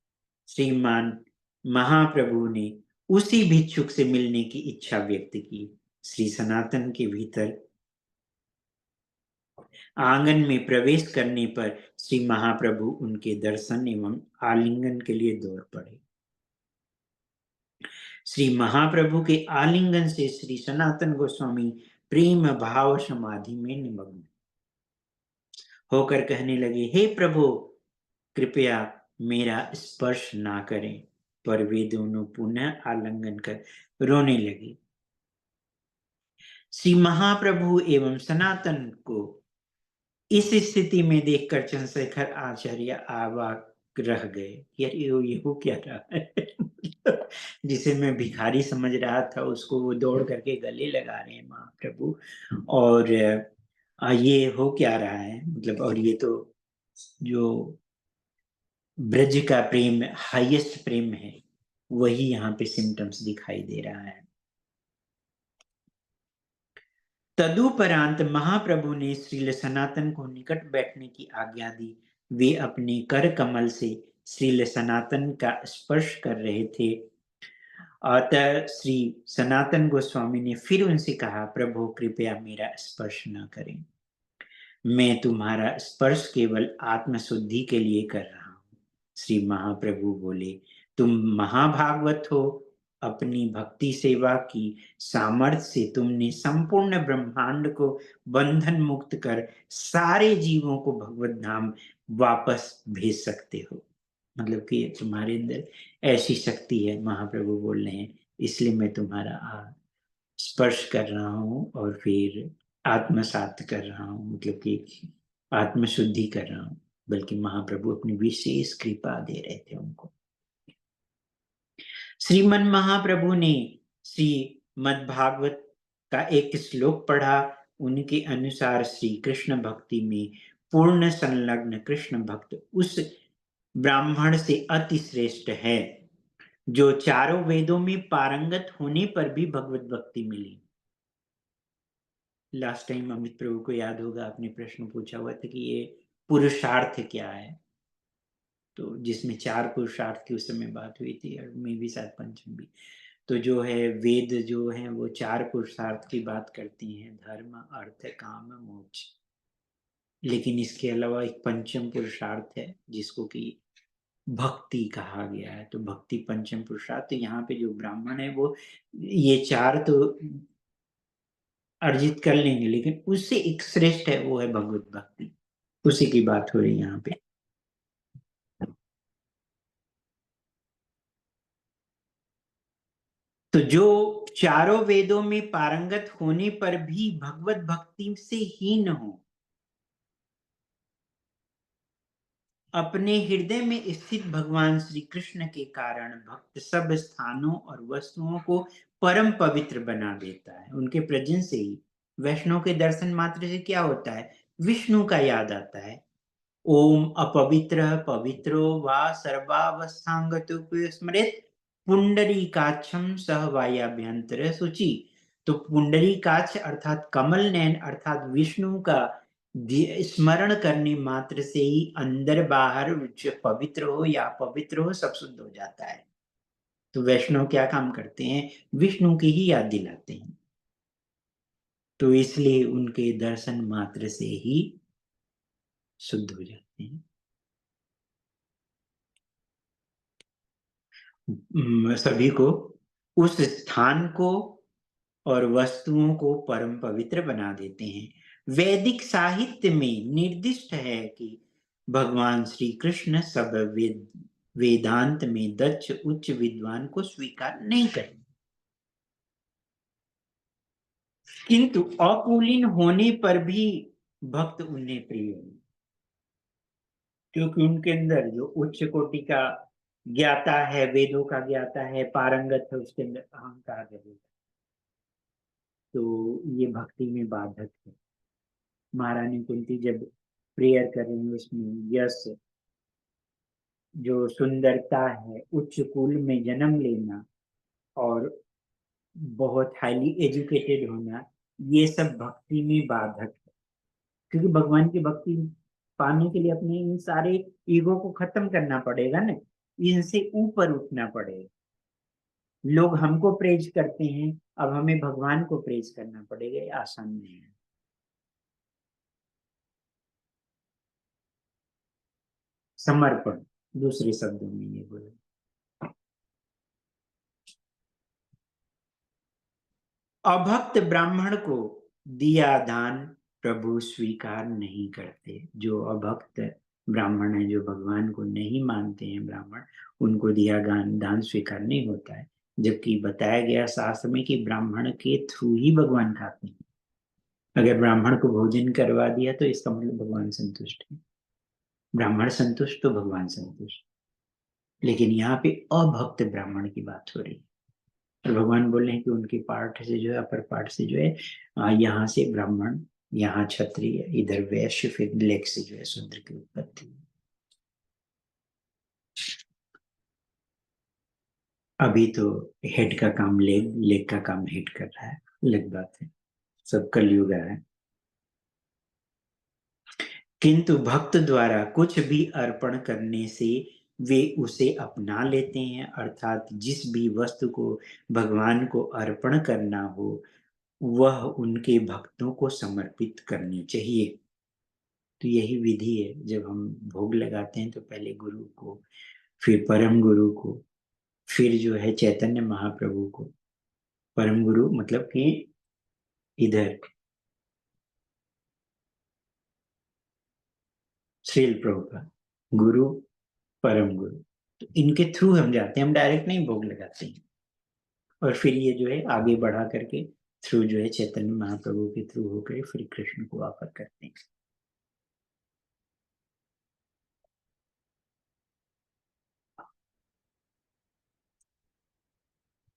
श्रीमान महाप्रभु ने उसी भिक्षुक से मिलने की इच्छा व्यक्त की। श्री सनातन के भीतर आंगन में प्रवेश करने पर श्री महाप्रभु उनके दर्शन एवं आलिंगन के लिए दौड़ पड़े। श्री महाप्रभु के आलिंगन से श्री सनातन गोस्वामी प्रेम भाव समाधि में निमग्न होकर कहने लगे, हे प्रभु, कृपया मेरा स्पर्श ना करें। पर वे दोनों पुनः आलिंगन कर रोने लगे। श्री महाप्रभु एवं सनातन को इस स्थिति में देखकर चंद्रशेखर आचार्य अवाक रह गए। यार ये हो क्या रहा है। जिसे मैं भिखारी समझ रहा था, उसको वो दौड़ करके गले लगा रहे हैं महाप्रभु। और ये हो क्या रहा है, मतलब। और ये तो जो ब्रज का प्रेम, हाईएस्ट प्रेम है, वही यहाँ पे सिम्टम्स दिखाई दे रहा है। तदुपरांत महाप्रभु ने श्रील सनातन को निकट बैठने की आज्ञा दी। वे अपने कर कमल से श्रील सनातन का स्पर्श कर रहे थे। अतः श्री सनातन गोस्वामी ने फिर उनसे कहा, प्रभु कृपया मेरा स्पर्श न करें, मैं तुम्हारा स्पर्श केवल आत्मशुद्धि के लिए कर रहा हूँ। श्री महाप्रभु बोले, तुम महाभागवत हो, अपनी भक्ति सेवा की सामर्थ्य से तुमने संपूर्ण ब्रह्मांड को बंधन मुक्त कर सारे जीवों को भगवत धाम वापस भेज सकते हो। मतलब कि तुम्हारे अंदर ऐसी शक्ति है, महाप्रभु बोल रहे हैं, इसलिए मैं तुम्हारा स्पर्श कर रहा हूँ और फिर आत्मसात कर रहा हूँ, मतलब कि आत्मशुद्धि कर रहा हूँ। बल्कि महाप्रभु अपनी विशेष कृपा दे रहे थे उनको। श्रीमन महाप्रभु ने श्रीमद् भागवत का एक श्लोक पढ़ा। उनके अनुसार श्री कृष्ण भक्ति में पूर्ण संलग्न कृष्ण भक्त उस ब्राह्मण से अति श्रेष्ठ है जो चारों वेदों में पारंगत होने पर भी भगवत भक्ति मिली। लास्ट टाइम अमित प्रभु को याद होगा, आपने प्रश्न पूछा हुआ था कि ये पुरुषार्थ क्या है, तो जिसमें 4 पुरुषार्थ की उस समय बात हुई थी, और मैं भी शायद पंचम भी। तो जो है वेद जो है वो 4 पुरुषार्थ की बात करती हैं, धर्म, अर्थ, काम, मोक्ष। लेकिन इसके अलावा एक पंचम पुरुषार्थ है जिसको कि भक्ति कहा गया है। तो भक्ति पंचम पुरुषार्थ, तो यहाँ पे जो ब्राह्मण है वो ये 4 तो अर्जित कर लेंगे, लेकिन उससे एक श्रेष्ठ है, वो है भगवत भक्ति। उसी की बात हो रही है यहाँ पे। तो जो चारों वेदों में पारंगत होने पर भी भगवत भक्ति से हीन हो, अपने हृदय में स्थित भगवान श्री कृष्ण के कारण भक्त सब स्थानों और वस्तुओं को परम पवित्र बना देता है। उनके प्रेजेंस से ही वैष्णव के दर्शन मात्र से क्या होता है, विष्णु का याद आता है। ओम अपवित्र पवित्रो वा सर्वावस्थांगतो स्मृत पुंडरीकाक्षम सह वायाभ्यंतर शुचि। तो पुंडरीकाक्ष अर्थात कमल नयन अर्थात विष्णु का स्मरण करने मात्र से ही अंदर बाहर पवित्र हो या अपवित्र हो सब शुद्ध हो जाता है। तो वैष्णव क्या काम करते हैं, विष्णु की ही याद दिलाते हैं। तो इसलिए उनके दर्शन मात्र से ही शुद्ध हो जाते हैं। सभी को, उस स्थान को और वस्तुओं को परम पवित्र बना देते हैं। वैदिक साहित्य में निर्दिष्ट है कि भगवान श्री कृष्ण सब वेदांत में दक्ष उच्च विद्वान को स्वीकार नहीं करेंगे, किंतु अकुलीन होने पर भी भक्त उन्हें प्रिय है, क्योंकि उनके अंदर जो उच्च कोटि का ज्ञाता है, वेदों का ज्ञाता है, पारंगत है, उसके अंदर अहंकार रहेगा, तो ये भक्ति में बाधक है। महारानी कुंती जब प्रेयर कर रही है उसमें यश, जो सुंदरता है, उच्च कुल में जन्म लेना और बहुत हाईली एजुकेटेड होना, ये सब भक्ति में बाधक है। क्योंकि भगवान की भक्ति पाने के लिए अपने इन सारे ईगो को खत्म करना पड़ेगा ना, इनसे ऊपर उठना पड़ेगा। लोग हमको प्रेज करते हैं, अब हमें भगवान को प्रेज करना पड़ेगा, ये आसान नहीं है। समर्पण, दूसरे शब्दों में ये बोले। अभक्त ब्राह्मण को दिया दान प्रभु स्वीकार नहीं करते। जो अभक्त ब्राह्मण है, जो भगवान को नहीं मानते हैं ब्राह्मण, उनको दिया दान स्वीकार नहीं होता है। जबकि बताया गया शास्त्र में कि ब्राह्मण के थ्रू ही भगवान खाते हैं। अगर ब्राह्मण को भोजन करवा दिया तो इसका मतलब भगवान संतुष्ट है। ब्राह्मण संतुष्ट तो भगवान संतुष्ट। लेकिन यहाँ पे अभक्त ब्राह्मण की बात हो रही है, और भगवान बोल रहे हैं कि उनके पार्ट से जो है, अपर पार्ट से जो है, यहाँ से ब्राह्मण, यहाँ क्षत्रिय, इधर वैश्य, फिर लेग से जो है शूद्र की उत्पत्ति। अभी तो हेड का काम लेग, लेग का काम हेड कर रहा है, अलग बात है, सब कलयुग है। किंतु भक्त द्वारा कुछ भी अर्पण करने से वे उसे अपना लेते हैं, अर्थात जिस भी वस्तु को भगवान को अर्पण करना हो वह उनके भक्तों को समर्पित करनी चाहिए। तो यही विधि है, जब हम भोग लगाते हैं तो पहले गुरु को, फिर परम गुरु को, फिर जो है चैतन्य महाप्रभु को। परम गुरु मतलब कि इधर श्रील प्रभुपाद, गुरु परम गुरु, तो इनके थ्रू हम जाते हैं, हम डायरेक्ट नहीं भोग लगाते हैं। और फिर ये जो है आगे बढ़ा करके थ्रू जो है चैतन्य महाप्रभु के थ्रू होकर फिर कृष्ण को ऑफर करते हैं।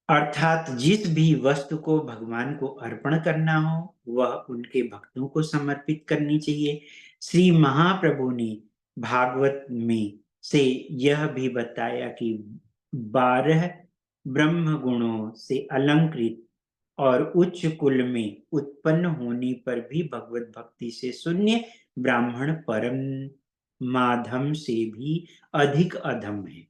अर्थात जिस भी वस्तु को भगवान को अर्पण करना हो वह उनके भक्तों को समर्पित करनी चाहिए। श्री महाप्रभु ने भागवत में से यह भी बताया कि 12 ब्रह्म गुणों से अलंकृत और उच्च कुल में उत्पन्न होने पर भी भगवत भक्ति से शून्य ब्राह्मण परम माधम से भी अधिक अधम है।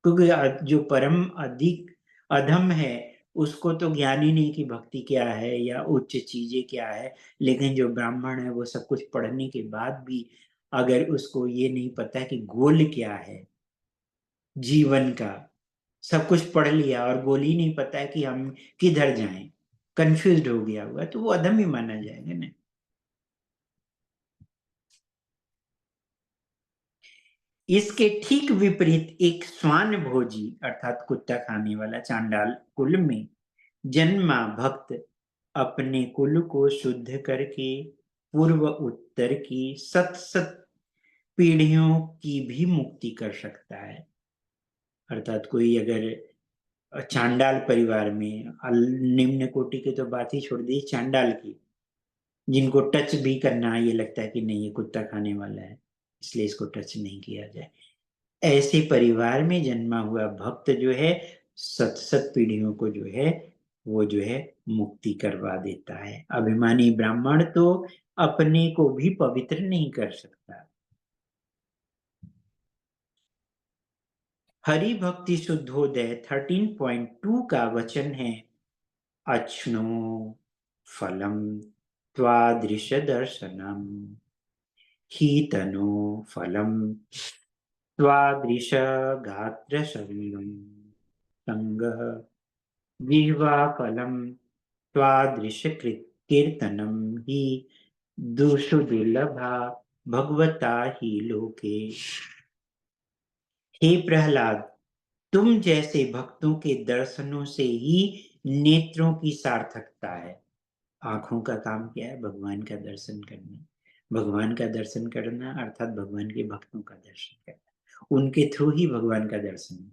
क्योंकि जो परम अधिक अधम है उसको तो ज्ञान ही नहीं कि भक्ति क्या है या उच्च चीजें क्या है। लेकिन जो ब्राह्मण है वो सब कुछ पढ़ने के बाद भी अगर उसको ये नहीं पता कि गोल क्या है जीवन का, सब कुछ पढ़ लिया और गोल ही नहीं पता है कि हम किधर जाएं, कंफ्यूज्ड हो गया हुआ, तो वो अधम ही माना जाएगा ना। इसके ठीक विपरीत एक श्वान भोजी अर्थात कुत्ता खाने वाला चांडाल कुल में जन्मा भक्त अपने कुल को शुद्ध करके पूर्व उत्तर की सत सत पीढ़ियों की भी मुक्ति कर सकता है। अर्थात कोई अगर चांडाल परिवार में, निम्न कोटि की तो बात ही छोड़ दी, चांडाल की, जिनको टच भी करना ये लगता है कि नहीं ये कुत्ता खाने वाला है इसलिए इसको टच नहीं किया जाए, ऐसे परिवार में जन्मा हुआ भक्त जो है सत सत पीढ़ियों को जो है वो जो है मुक्ति करवा देता है। अभिमानी ब्राह्मण तो अपने को भी पवित्र नहीं कर सकता। हरि भक्ति शुद्धोदय 13.2 का वचन है, अश्नो फलम त्वादृश दर्शनम हीतनो फलम त्वादृश गात्र शरीरम संगः जिह्वाफलं त्वादृशकीर्तनं हि दुर्लभा भगवता ही लोके। हे प्रहलाद, तुम जैसे भक्तों के दर्शनों से ही नेत्रों की सार्थकता है। आंखों का काम क्या है? भगवान का दर्शन करना। भगवान का दर्शन करना अर्थात भगवान के भक्तों का दर्शन करना, उनके थ्रू ही भगवान का दर्शन।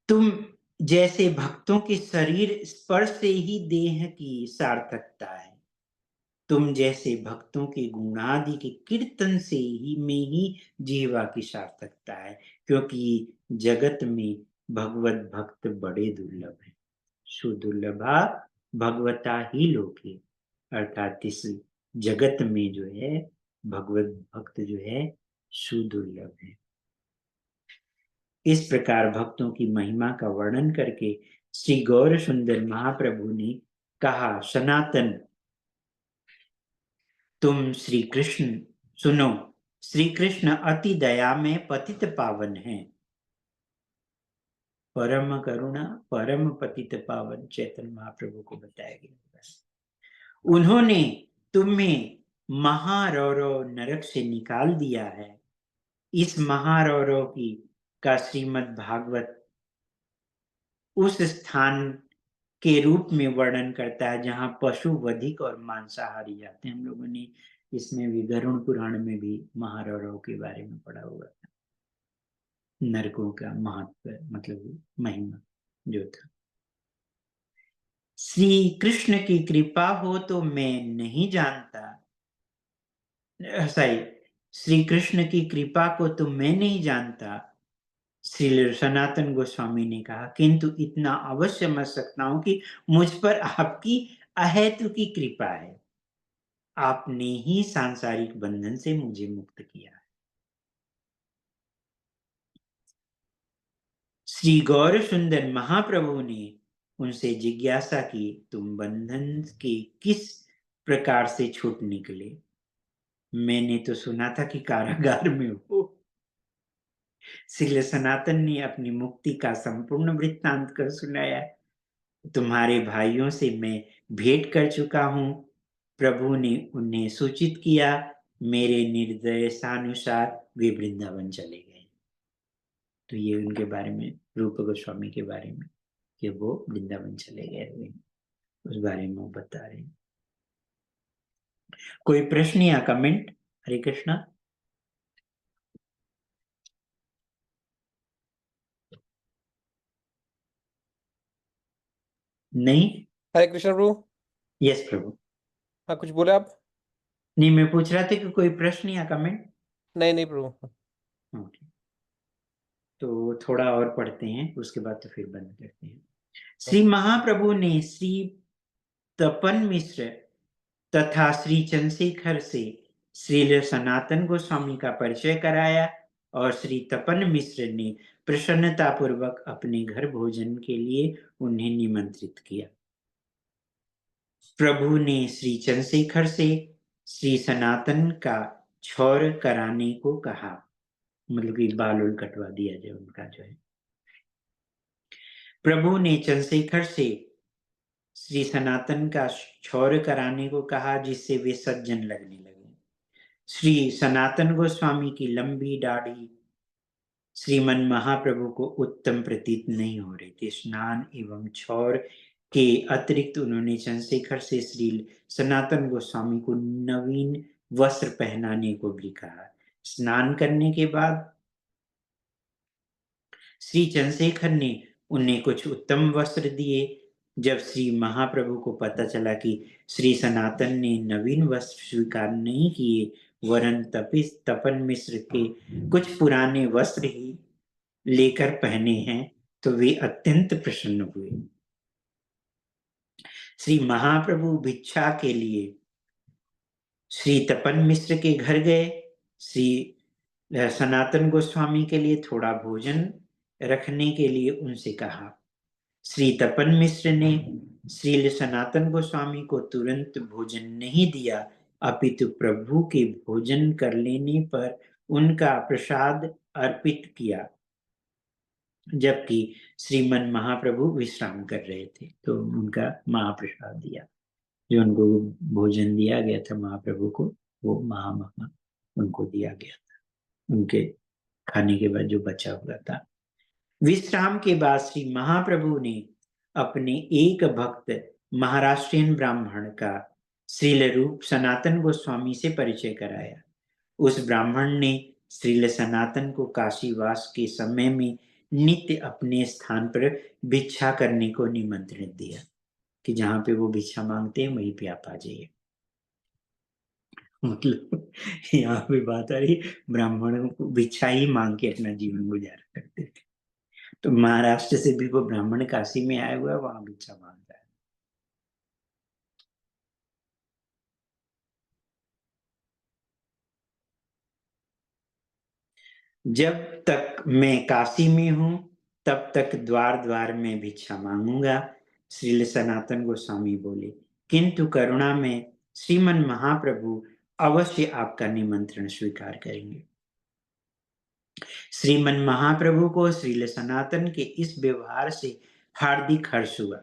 तुम जैसे भक्तों के शरीर स्पर्श से ही देह की सार्थकता है, तुम जैसे भक्तों के गुणादि के कीर्तन से ही में ही जीवा की सार्थकता है। क्योंकि जगत में भगवत भक्त बड़े दुर्लभ हैं, सुदुर्लभा भगवता ही लोके। अर्थात इस जगत में जो है भगवत भक्त जो है सुदुर्लभ है। इस प्रकार भक्तों की महिमा का वर्णन करके श्री गौर सुंदर महाप्रभु ने कहा, सनातन तुम श्री कृष्ण सुनो, श्री कृष्ण अति दया में पतित पावन हैं। परम करुणा परम पतित पावन चैतन्य महाप्रभु को बताया गया। उन्होंने तुम्हें महारौरव नरक से निकाल दिया है। इस महारौरव की का श्रीमद् भागवत उस स्थान के रूप में वर्णन करता है जहां पशु वधिक और मांसाहारी जाते हैं। हम लोगों ने इसमें भी गरुड़ पुराण में भी महारौरव के बारे में पढ़ा हुआ था, नरकों का महत्व मतलब महिमा जो था। श्री कृष्ण की कृपा हो तो मैं नहीं जानता, सही, श्री कृष्ण की कृपा को तो मैं नहीं जानता, श्री सनातन गोस्वामी ने कहा, किंतु इतना अवश्य समझ सकता हूं कि मुझ पर आपकी अहेतु की कृपा है। आपने ही सांसारिक बंधन से मुझे मुक्त किया। श्री गौर सुंदर महाप्रभु ने उनसे जिज्ञासा की, तुम बंधन के किस प्रकार से छूट निकले? मैंने तो सुना था कि कारागार में हो। श्री सनातन ने अपनी मुक्ति का संपूर्ण वृत्तांत कर सुनाया। तुम्हारे भाइयों से मैं भेंट कर चुका हूँ। प्रभु ने उन्हें सूचित किया। मेरे निर्देशानुसार वे वृंदावन चले गए। तो ये उनके बारे में, रूप गोस्वामी के बारे में, कि वो वृंदावन चले गए हुए, उस बारे में वो बता रहे हैं। कोई प्रश्न या कमेंट? हरे कृष्णा। नहीं। हरे कृष्ण प्रभु। यस प्रभु। हाँ, कुछ बोले आप? नहीं, मैं पूछ रहा था कि कोई प्रश्न या कमेंट। नहीं नहीं प्रभु। ओके, तो थोड़ा और पढ़ते हैं, उसके बाद तो फिर बंद करते हैं। श्री महाप्रभु ने श्री तपन मिश्र तथा श्री चंद्रशेखर से श्री सनातन गोस्वामी का परिचय कराया और श्री तपन मिश्र ने प्रसन्नता पूर्वक अपने घर भोजन के लिए उन्हें निमंत्रित किया। प्रभु ने श्री चंद्रशेखर से श्री सनातन का क्षौर कराने को कहा, मतलब कि बाल उल कटवा दिया जाए उनका जो है। प्रभु ने चंद्रशेखर से श्री सनातन का क्षौर कराने को कहा, जिससे वे सज्जन लगने लगे। श्री सनातन गोस्वामी की लंबी दाढ़ी श्रीमन महाप्रभु को उत्तम प्रतीत नहीं हो रही थी। स्नान एवं क्षौर के अतिरिक्त उन्होंने चंद्रशेखर से श्री सनातन गोस्वामी को नवीन वस्त्र पहनाने को भी कहा। स्नान करने के बाद श्री चंद्रशेखर ने उन्हें कुछ उत्तम वस्त्र दिए। जब श्री महाप्रभु को पता चला कि श्री सनातन ने नवीन वस्त्र स्वीकार नहीं किए, वरन तपन मिश्र के कुछ पुराने वस्त्र ही लेकर पहने हैं, तो वे अत्यंत प्रसन्न हुए। श्री महाप्रभु भिक्षा के लिए श्री तपन मिश्र के घर गए। श्री सनातन गोस्वामी के लिए थोड़ा भोजन रखने के लिए उनसे कहा। श्री तपन मिश्र ने श्री सनातन गोस्वामी को तुरंत भोजन नहीं दिया, अपितु प्रभु के भोजन कर लेने पर उनका प्रसाद अर्पित किया, जबकि श्रीमन महाप्रभु विश्राम कर रहे थे, तो उनका महाप्रसाद दिया। जो उनको भोजन दिया गया था महाप्रभु को, वो महा उनको दिया गया था, उनके खाने के बाद जो बचा हुआ था। विश्राम के बाद श्री महाप्रभु ने अपने एक भक्त महाराष्ट्रियन ब्राह्मण का श्रील रूप सनातन गोस्वामी से परिचय कराया। उस ब्राह्मण ने श्रील सनातन को काशीवास के समय में नित्य अपने स्थान पर भिक्षा करने को निमंत्रण दिया, कि जहां पे वो भिक्षा मांगते हैं वहीं पे आप आ जाइए। मतलब यहाँ पे बात आ रही, ब्राह्मणों को भिक्षा ही मांग के अपना जीवन गुजारा करते थे। तो महाराष्ट्र से भी वो ब्राह्मण काशी में आया हुआ है, वहां भिक्षा मांग रहा है। जब तक मैं काशी में हूं, तब तक द्वार द्वार में भिक्षा मांगूंगा, श्री सनातन गोस्वामी बोले। किंतु करुणा में श्रीमन महाप्रभु अवश्य आपका निमंत्रण स्वीकार करेंगे। श्रीमन महाप्रभु को श्री सनातन के इस व्यवहार से हार्दिक हर्ष हुआ,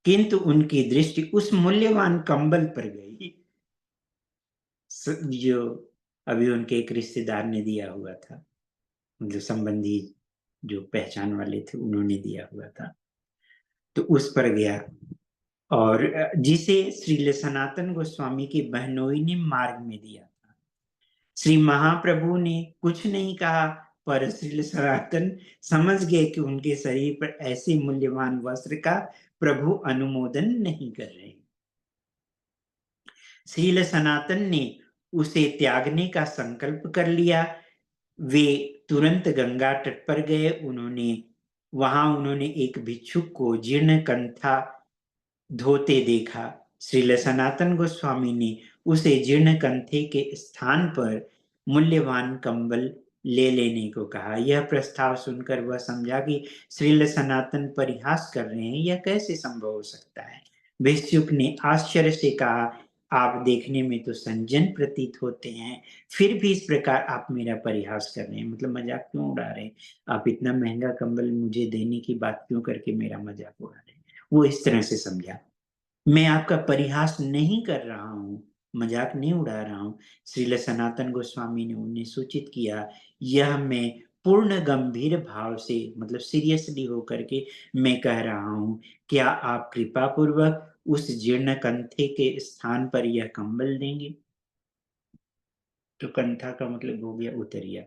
किंतु उनकी दृष्टि उस मूल्यवान कंबल पर गई जो अभी उनके एक रिश्तेदार ने दिया हुआ था, जो संबंधी जो पहचान वाले थे उन्होंने दिया हुआ था, तो उस पर गया, और जिसे श्री सनातन गोस्वामी की बहनोई ने मार्ग में दिया था। श्री महाप्रभु ने कुछ नहीं कहा, पर श्री सनातन समझ गए कि उनके शरीर पर ऐसे मूल्यवान वस्त्र का प्रभु अनुमोदन नहीं कर रहे। श्री सनातन ने उसे त्यागने का संकल्प कर लिया। वे तुरंत गंगा तट पर गए। उन्होंने एक भिक्षुक को जीर्ण कंथा धोते देखा। श्री सनातन गोस्वामी ने उसे जीर्ण कंथे के स्थान पर मूल्यवान कंबल ले लेने को कहा। यह प्रस्ताव सुनकर वह समझा कि श्रील सनातन परिहास कर रहे हैं, यह कैसे संभव हो सकता है। भिक्षुक ने आश्चर्य से कहा, आप देखने में तो सज्जन प्रतीत होते हैं, फिर भी इस प्रकार आप मेरा परिहास कर रहे हैं, मतलब मजाक क्यों उड़ा रहे हैं? आप इतना महंगा कंबल मुझे देने की बात क्यों करके मेरा मजाक उड़ा रहे हैं? वो इस तरह से समझा, मैं आपका परिहास नहीं कर रहा हूँ, मजाक नहीं उड़ा रहा हूँ। श्रील सनातन गोस्वामी ने उन्हें सूचित किया, यह मैं पूर्ण गंभीर भाव से, मतलब सीरियसली होकर के मैं कह रहा हूँ, क्या आप कृपा पूर्वक उस जीर्ण कंथे के स्थान पर यह कंबल देंगे? तो कंथा का मतलब हो गया उतरिया।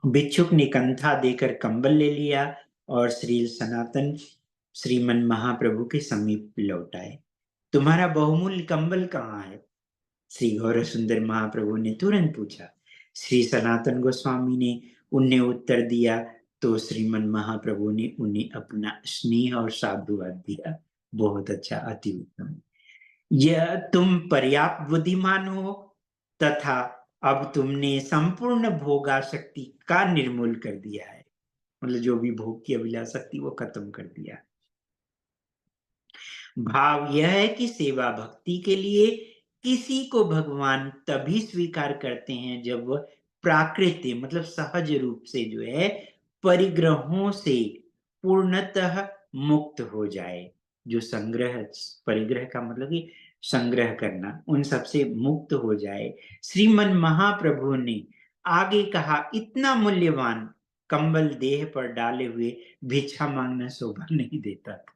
भिक्षुक ने कंथा देकर कंबल ले लिया और श्री सनातन श्रीमन महाप्रभु के समीप लौट आए। तुम्हारा बहुमूल्य कंबल कहाँ है? श्री गौर सुंदर महाप्रभु ने तुरंत पूछा। श्री सनातन गोस्वामी ने उन्हें उत्तर दिया तो श्रीमन महाप्रभु ने उन्हें अपना स्नेह और साधुवाद दिया। बहुत अच्छा, अति उत्तम। यह तुम पर्याप्त बुद्धिमान हो तथा अब तुमने संपूर्ण भोगासक्ति का निर्मूल कर दिया है, मतलब जो भी भोग की अभिलाषा वो खत्म कर दिया। भाव यह है कि सेवा भक्ति के लिए किसी को भगवान तभी स्वीकार करते हैं जब वह प्राकृतिक, मतलब सहज रूप से जो है परिग्रहों से पूर्णतः मुक्त हो जाए। जो संग्रह, परिग्रह का मतलब कि संग्रह करना, उन सबसे मुक्त हो जाए। श्रीमन महाप्रभु ने आगे कहा, इतना मूल्यवान कंबल देह पर डाले हुए भिक्षा मांगना शोभा नहीं देता था।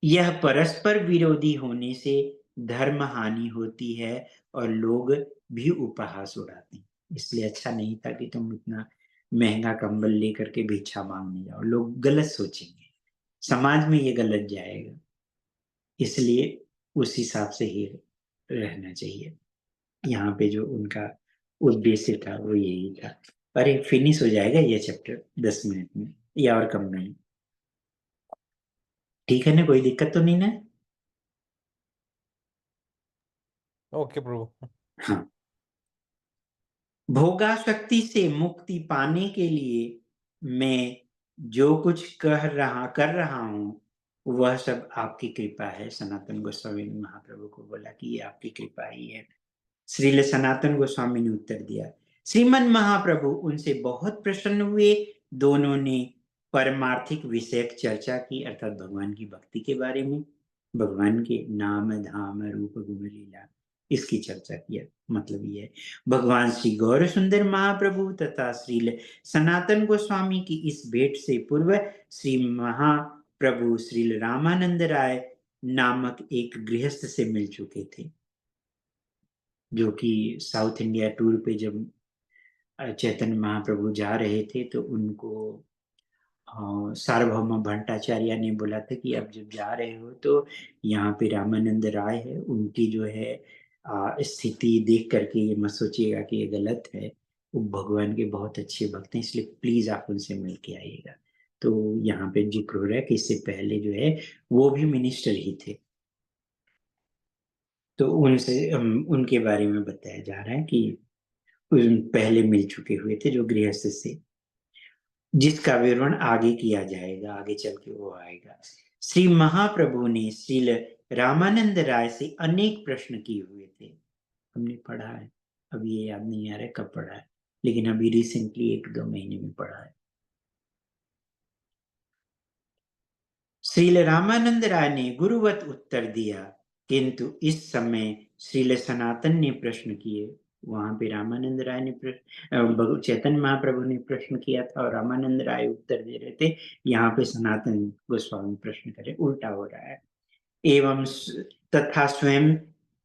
यह परस्पर विरोधी होने से धर्म हानि होती है और लोग भी उपहास उड़ाते हैं। इसलिए अच्छा नहीं था कि तुम इतना महंगा कंबल लेकर के भिक्षा मांगने जाओ, लोग गलत सोचेंगे, समाज में ये गलत जाएगा। इसलिए उस हिसाब से ही रहना चाहिए। यहाँ पे जो उनका उद्देश्य था वो यही था। अरे फिनिश हो जाएगा ये चैप्टर 10 मिनट में या और कम में, ठीक है ना? कोई दिक्कत तो नहीं ना? ओके प्रभु। हाँ। भोगासक्ति से मुक्ति पाने के लिए मैं जो कुछ कर रहा हूँ वह सब आपकी कृपा है। सनातन गोस्वामी ने महाप्रभु को बोला कि ये आपकी कृपा ही है। श्रील सनातन गोस्वामी ने उत्तर दिया। श्रीमन महाप्रभु उनसे बहुत प्रसन्न हुए। दोनों ने परमार्थिक विषयक चर्चा की, अर्थात भगवान की भक्ति के बारे में, भगवान के नाम धाम रूप गुण लीला, इसकी चर्चा किया। मतलब ये है, भगवान श्री गौर सुंदर महाप्रभु तथा श्रील सनातन गोस्वामी की इस भेंट से पूर्व श्री महाप्रभु श्रील रामानंद राय नामक एक गृहस्थ से मिल चुके थे, जो कि साउथ इंडिया टूर पे जब चैतन्य महाप्रभु जा रहे थे तो उनको सार्वभौम भट्टाचार्य ने बोला था कि अब जब जा रहे हो तो यहाँ पे रामानंद राय है, उनकी जो है स्थिति देख करके ये मत सोचिएगा कि ये गलत है, वो भगवान के बहुत अच्छे भक्त हैं, इसलिए प्लीज आप उनसे मिल के आइएगा। तो यहाँ पे जिक्र हो रहा है कि इससे पहले जो है वो भी मिनिस्टर ही थे, तो उनसे उनके बारे में बताया जा रहा है कि पहले मिल चुके हुए थे जो गृहस्थ से, जिसका विवरण आगे किया जाएगा, आगे चल के वो आएगा। श्री महाप्रभु ने श्रील रामानंद राय से अनेक प्रश्न किए हुए थे, हमने पढ़ा है, अब ये याद नहीं आ रहा है कब पढ़ा है, लेकिन अभी रिसेंटली 1-2 महीने में पढ़ा है। श्रील रामानंद राय ने गुरुवत उत्तर दिया, किंतु इस समय श्रील सनातन ने प्रश्न किए। वहां पे रामानंद राय ने चैतन्य महाप्रभु ने प्रश्न किया था और रामानंद राय उत्तर दे रहे थे, यहाँ पे सनातन गोस्वामी प्रश्न करे, उल्टा हो रहा है। एवं तथा स्वयं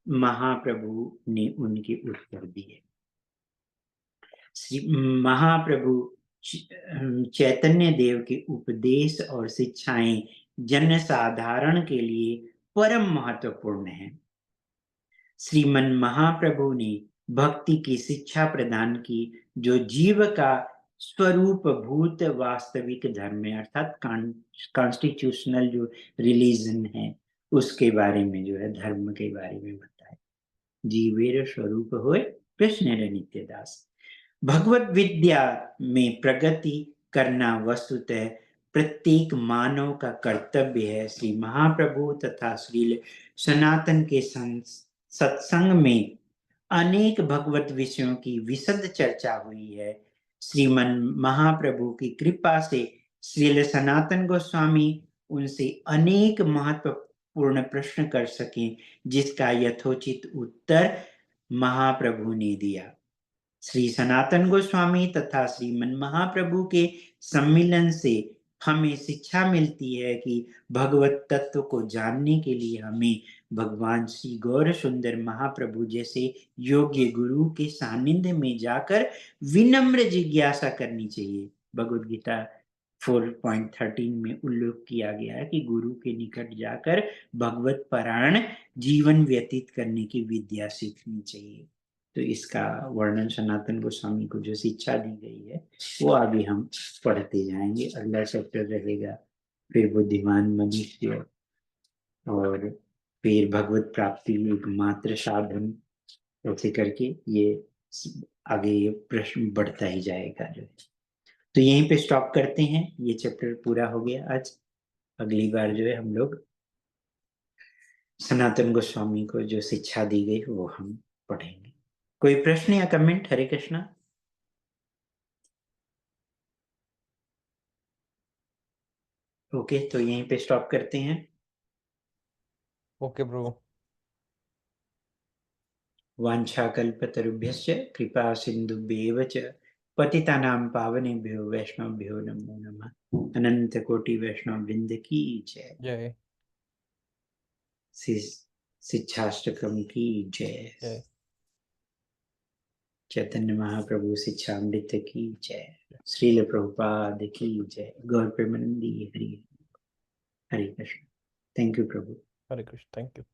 महाप्रभु ने उनके उत्तर दिए। श्री महाप्रभु चैतन्य देव के उपदेश और शिक्षाएं जन साधारण के लिए परम महत्वपूर्ण है। श्रीमन महाप्रभु ने भक्ति की शिक्षा प्रदान की जो जीव का स्वरूप भूत वास्तविक धर्म है, अर्थात कॉन्स्टिट्यूशनल जो रिलीजन है उसके बारे में जो है, धर्म के बारे में बताए। जीवेर स्वरूप होए कृष्ण नित्यदास। भगवत विद्या में प्रगति करना वस्तुतः प्रत्येक मानव का कर्तव्य है। श्री महाप्रभु तथा श्री सनातन के सत्संग में अनेक भगवत विषयों की विशद चर्चा हुई है। श्रीमन महाप्रभु की कृपा से श्रील सनातन गोस्वामी उनसे अनेक महत्वपूर्ण प्रश्न कर सके, जिसका यथोचित उत्तर महाप्रभु ने दिया। श्री सनातन गोस्वामी तथा श्रीमन महाप्रभु के सम्मिलन से हमें शिक्षा मिलती है कि भगवत तत्व को जानने के लिए हमें भगवान श्री गौर सुंदर महाप्रभु जैसे योग्य गुरु के सानिध्य में जाकर विनम्र जिज्ञासा करनी चाहिए। भगवद गीता 4.13 में उल्लेख किया गया है कि गुरु के निकट जाकर भगवत परायण जीवन व्यतीत करने की विद्या सीखनी चाहिए। तो इसका वर्णन सनातन गोस्वामी को जो शिक्षा दी गई है वो आगे हम पढ़ते जाएंगे। अगला चैप्टर रहेगा फिर बुद्धिमान मनुष्य, और फिर भगवत प्राप्ति एकमात्र साधन, ऐसे करके ये आगे ये प्रश्न बढ़ता ही जाएगा जो है। तो यहीं पे स्टॉप करते हैं, ये चैप्टर पूरा हो गया आज। अगली बार जो है हम लोग सनातन गोस्वामी को जो शिक्षा दी गई वो हम पढ़ेंगे। कोई प्रश्न या कमेंट? हरे कृष्णा। ओके, तो यहीं पे स्टॉप करते हैं। ओके प्रभु। वाञ्छाकल्पतरुभ्यश्च कृपा सिन्धुभ्येव च पतितानां पावनेभ्यो वैष्णवभ्यो नमो नमः। अनंत कोटि वैष्णव वृंद की जय। जय शिक्षाष्टकम की जय। जय चैतन्य महाप्रभु शिक्षामृत की जय। श्रील प्रभुपाद की जय। Gaura Premanandi Hari Hare Krishna. Thank you Prabhu. Hare Krishna. Thank you.